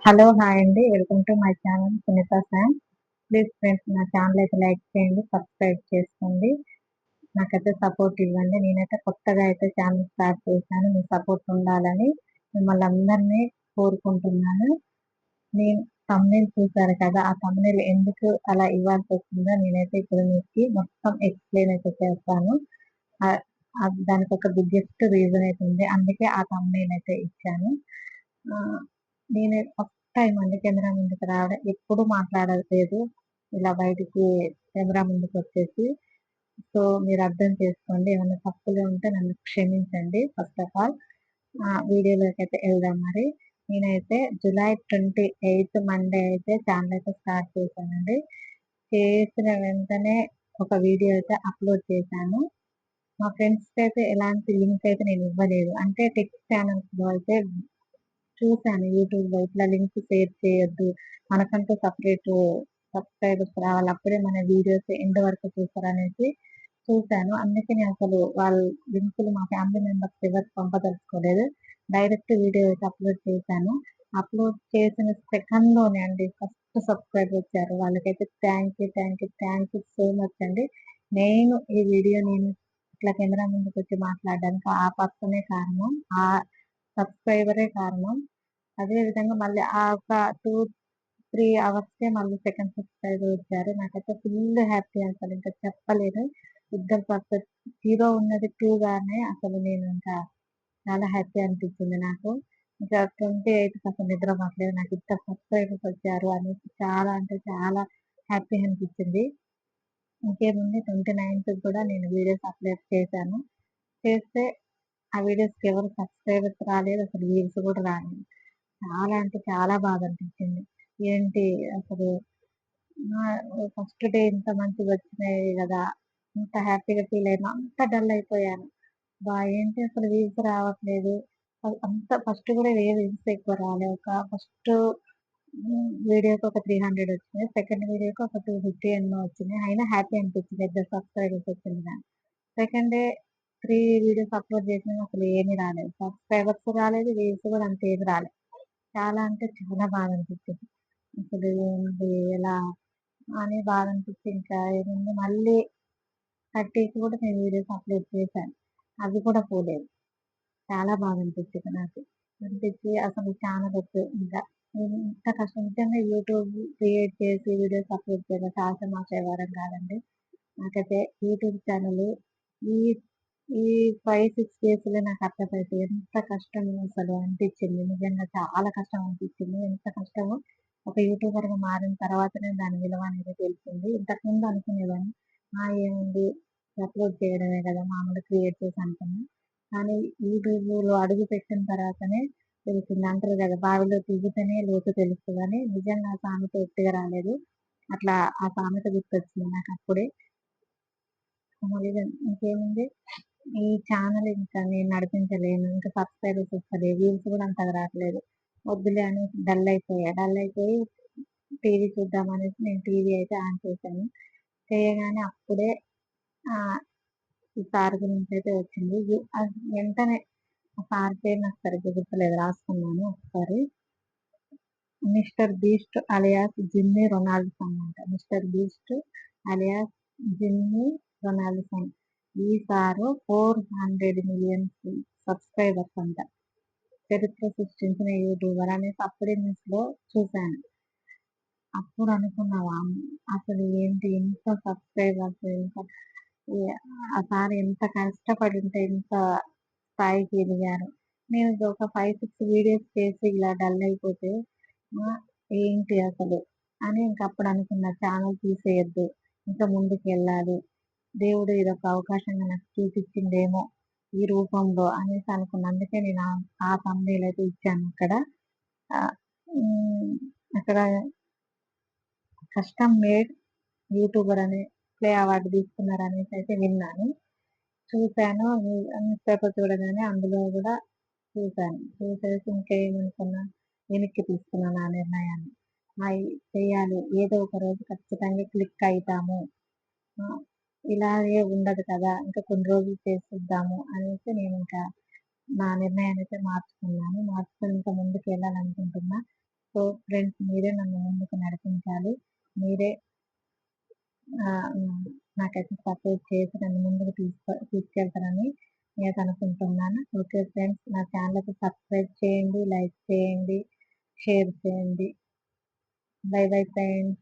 Hello! Hi అండి. Welcome to my channel Sunitha fan. Please friends నా channel అయితే like చేయండి, సబ్స్క్రైబ్ చేసుకోండి. నాకైతే సపోర్ట్ ఇవ్వండి. నేనైతే కొత్తగా అయితే ఛానల్ స్టార్ట్ చేశాను. మీ సపోర్ట్ ఉండాలని మిమ్మల్ని అందరినీ కోరుకుంటున్నాను. నేను థంబ్‌నెయిల్ చూసారు కదా! ఆ థంబ్‌నెయిల్ ఎందుకు అలా ఇవ్వాల్సొచ్చిందో నేనైతే ఇప్పుడు మీకు మొత్తం ఎక్స్‌ప్లెయిన్ అయితే చేస్తాను. ఆహ్, దానికొక బిగ్గెస్ట్ రీజన్ అయితే ఉంది. అందుకే ఆ థంబ్‌నెయిల్ అయితే ఇచ్చాను. ఆహ్, నేను ఫస్ట్ టైమ్ అండి కెమెరా ముందుకు రావడం. ఎప్పుడు మాట్లాడలేదు. ఇలా బయటికి కెమెరా ముందుకొచ్చేసి. సో, మీరు అర్థం చేసుకోండి. ఏమన్నా తప్పులు ఉంటే నన్ను క్షమించండి ఫస్ట్ ఆఫ్ ఆల్. వీడియోలోకైతే ఎళ్దాం మరి. నేనైతే జులై 28 మండే అయితే ఛానల్ అయితే స్టార్ట్ చేశానండి. చేసిన వెంటనే ఒక వీడియో అయితే అప్‌లోడ్ చేశాను. మా ఫ్రెండ్స్‌కైతే ఎలాంటి లింక్ అయితే నేను ఇవ్వలేదు. అంటే టెక్ ఛానల్స్‌లో అయితే చూసాను యూట్యూబ్‌లో ఇట్లా లింక్ షేర్ చేయొద్దు. మనకంటూ సబ్‌స్క్రైబర్స్ రావాలి. అప్పుడే మన వీడియోస్ ఎండ్ వరకు చూస్తారనేసి చూసాను. అందుకే నేనసలు వాళ్ళ లింకులు మా ఫ్యామిలీ మెంబర్స్ ఎవరికి పంపదలుచుకోలేదు. డైరెక్ట్ వీడియో అయితే అప్‌లోడ్ చేశాను. అప్‌లోడ్ చేసిన సెకండ్‌లోనే అండి ఫస్ట్ సబ్‌స్క్రైబర్ వచ్చారు. వాళ్ళకైతే థ్యాంక్ యూ సో మచ్ అండి. ఈ వీడియో నేను ఇట్లా కెమెరా ముందుకొచ్చి మాట్లాడడానికి ఆ పర్సనే కారణం. ఆ సబ్‌స్క్రైబరే కారణం. అదే విధంగా మళ్ళీ ఆ ఒక 2, 3 అవర్స్‌కే మళ్ళీ సెకండ్ సబ్‌స్క్రైబర్ వచ్చారు. నాకైతే ఫుల్ హ్యాపీ అసలింక చెప్పలేను. ఇద్దరు పర్ఫెక్ట్ 0 ఉన్నది 2 గానే అసలు నేను ఇంకా చాలా హ్యాపీ అనిపించింది నాకు. ఇంకా 28కి అసలు నిద్ర పట్టలేదు. నాకు ఇద్దరు సబ్‌స్క్రైబర్స్ వచ్చారు అనేసి చాలా అంటే చాలా హ్యాపీ అనిపించింది. ఇంకేముంది 29థ్ కూడా నేను వీడియోస్ అప్‌లోడ్ చేశాను. చేస్తే ఆ వీడియోస్‌కి ఎవరు సబ్‌స్క్రైబర్స్ రాలేదు. అసలు వ్యూస్ కూడా రాలేదు. చాలా అంటే చాలా బాధ అనిపించింది. ఏంటి అసలు ఫస్ట్ డే ఇంత మంచిగొచ్చినాయి గదా! ఇంత హ్యాపీగా ఫీల్ అయ్యాను. అంత డల్ అయిపోయాను. ఏంటి అసలు వ్యూస్ రావట్లేదు. అంత ఫస్ట్ గూడా వ్యూస్ ఎక్కువ రాలే. ఫస్ట్ వీడియోకి ఒక 300 వచ్చినాయి. సెకండ్ వీడియోకి ఒక 250 ఎన్నో వచ్చినాయి. అయినా హ్యాపీ అనిపించింది. ఇద్దరు సబ్‌స్క్రైబర్స్ వచ్చింది గానీ. సెకండ్ డే 3 వీడియోస్ అప్‌లోడ్ చేసినా అసలు ఏమీ రాలేదు. సబ్‌స్క్రైబర్స్ రాలేదు. వ్యూస్ కూడా అంతేమి రాలేదు. చాలా అంటే చాలా బాధ అనిపించింది. అసలు ఏంటి ఎలా అని బాధ అనిపించి ఇంకా ఏముంది మళ్ళీ 30కి కూడా నేను వీడియోస్ అప్‌లోడ్ చేశాను. అవి కూడా పోలేదు. చాలా బాధ అనిపించింది నాకు. అనిపించి అసలు ఛానల్ వద్దు ఇంకా. నేను ఇంత కష్టం నిజంగా యూట్యూబ్ క్రియేట్ చేసి వీడియోస్ అప్‌లోడ్ చేయడం ఆషామాషీ వ్యవహారం కాదండి. నాకైతే యూట్యూబ్ ఛానల్ ఈ ఈ 5, 6 డేస్‌లో నాకు అర్థమైంది. ఎంత కష్టమో అసలు అనిపించింది. నిజంగా చాలా కష్టం అనిపించింది. ఎంత కష్టమో ఒక యూట్యూబర్‌గా మారిన తర్వాతనే దాని విలువ అనేది తెలిసింది. ఇంతకుముందు అనుకునేదాన్ని ఏముంది అప్‌లోడ్ చేయడమే కదా! మామూలుగా క్రియేట్ చేసి అనుకున్నా. కానీ యూట్యూబ్‌లో అడుగుపెట్టిన తర్వాతనే తెలిసింది. అంటారు కదా! బావిలో దిగితేనే లోతు తెలుస్తదని. నిజంగా ఆ సామెత ఉట్టిగా రాలేదు. అట్లా ఆ సామెత గుర్తొచ్చింది నాకప్పుడే. మళ్ళీ ఇంకేముంది ఈ ఛానల్ ఇంకా నేను నడిపించలేను. ఇంకా సబ్‌స్క్రైబర్స్ వస్తలేరు. వ్యూస్ కూడా అంతగా రాట్లేదు. వద్దులే అని డల్ అయిపోయా. డల్ అయిపోయి టీవీ చూద్దామనేసి నేను టీవీ అయితే ఆన్ చేశాను. చేయగానే అప్పుడే ఆహ్, ఈ సార్ గురించయితే వచ్చింది. వెంటనే ఆ సార్ పేరు నాకు సరిగ్గా గుర్తులేదు. రాసుకున్నాను ఒకసారి. Mister beast alias Jimmy Ronaldson అంట. Mister beast alias Jimmy Ronaldson. ఈ సారు 400 మిలియన్స్ సబ్‌స్క్రైబర్స్ అంట. చరిత్ర సృష్టించిన యూట్యూబర్ అనేసి అప్పుడే న్యూస్‌లో చూసాను. అప్పుడు అనుకున్నా అసలు ఏంటి ఇంత సబ్‌స్క్రైబర్స్ ఇంత ఈ ఆ సార్ ఎంత కష్టపడి ఉంటే ఇంత స్థాయికి ఎదిగారు. నేను ఒక 5, 6 వీడియోస్ చేసి ఇలా డల్ అయిపోతే ఏంటి అసలు అని ఇంకప్పుడు అనుకున్నా ఛానల్ తీసేయొద్దు. ఇంకా ముందుకెళ్ళాలి. దేవుడు ఇదొక అవకాశంగా నాకు చూపిచ్చిండేమో ఈ రూపంలో అనేసి అనుకున్నా. అందుకే నేను ఆ థంబ్‌నెయిల్ అయితే ఇచ్చాను అక్కడ. ఆహ్, హ్మ్. అక్కడ కస్టమ్ మేడ్ యూట్యూబర్ అనే ప్లే అవార్డ్ తీసుకున్నారనేసి అయితే విన్నాను. చూసాను. న్యూస్ పేపర్ చూడగానే అందులో గూడా చూసాను. చూసేసి ఇంకేమనుకున్నా వెనక్కి తీసుకున్నాను ఆ నిర్ణయాన్ని. అయి చేయాలి. ఏదో ఒక రోజు ఖచ్చితంగా క్లిక్ అయితాము. ఆ! ఇలాగే ఉండదు కదా! ఇంకా కొన్ని రోజులు చేసేద్దాము అనేసి నేనింకా నా నిర్ణయాన్నయితే మార్చుకున్నాను. మార్చుకొని ఇంకా ముందుకెళ్ళాలనుకుంటున్నా. సో ఫ్రెండ్స్, మీరే నన్ను ముందుకు నడిపించాలి. మీరే నాకైతే సపోర్ట్ చేసి నన్ను ముందుకు తీసుకెళ్తారని నేనైతే అనుకుంటున్నాను. ఓకే ఫ్రెండ్స్, నా ఛానల్‌కి సబ్స్క్రైబ్ చేయండి, లైక్ చేయండి, షేర్ చేయండి. By bye friends.